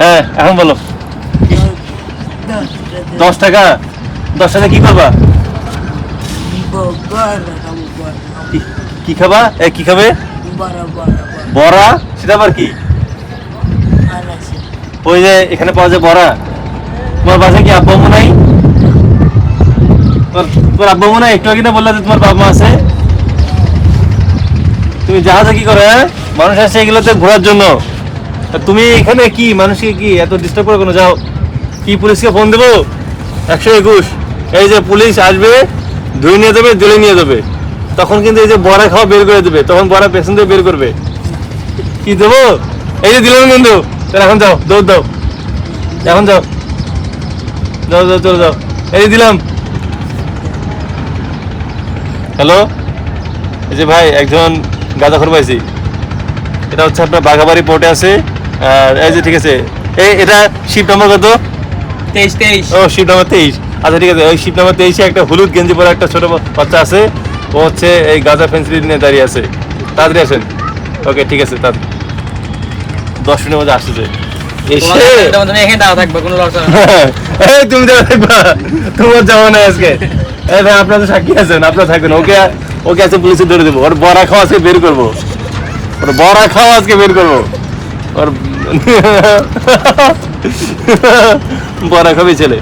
হ্যাঁ এখন বলো 10 টাকা। 10 টাকা কি করবা? কি খাবা? কি খাবে? বড়া। সেটা আবার কি? ওই যে এখানে পাওয়া যায় বড়া। তোমার বাসায় কি আব্বা আম্মু নাই? তোমার আব্বা আম্মু নাই? একটু আগে না বললা যে তোমার বাবা মা আছে। তুমি জাহাজে কি করে? মানুষ আসছে এগুলোতে ঘোরার জন্য। তুমি এখানে কি মানুষকে কি এত ডিস্টার্ব করে কোনো? যাও, কি পুলিশকে ফোন দেবো? 121। এই যে পুলিশ আসবে, ধুয়ে নিয়ে যাবে, জেলে নিয়ে যাবে। তখন কিন্তু এই যে বড়া খাওয়া বের করে দেবে, তখন বড়া পেছন দিয়ে বের করবে। কি দেবো? এই যে দিলাম কিন্তু। তাহলে এখন যাও, দৌড় দাও, এখন যাও, যাও যাও চলে যাও। এই দিলাম। হ্যালো, এই যে ভাই একজন গাঁজাখোর পাইছি। এটা হচ্ছে আপনার বাঘাবাড়ি পোর্টে আছে। আর এই যে ঠিক আছে, এটা শিপ নাম্বার কত? 23 ও শিপ নাম্বার 23। আচ্ছা ঠিক আছে, ওই শিপ নাম্বার 23-এ একটা হলুদ গেঞ্জি পরা একটা ছোট বাচ্চা আছে। ও হচ্ছে এই গাঁজা ফেন্সিল নিয়ে দাঁড়িয়ে আছে। তাড়াতাড়ি আসেন। ওকে ঠিক আছে, তাড়াতাড়ি 10 মিনিটের মধ্যে আসতেছে। এসে এখানে দাঁড়া থাকবে, কোনো লস হবে না। এই তুমি যাবে দেখবা, তোমার যাবো না আজকে। এই ভাই আপনারা তো সাক্ষী আছেন, আপনারা থাকবেন। ওকে ওকে আছে পুলিশে ধরে দেবো। ওর বড়া খাওয়া আজকে বের করবো, ওর বড়া খাওয়া আজকে বের করবো। ওর বড়া খাবি ছেলে।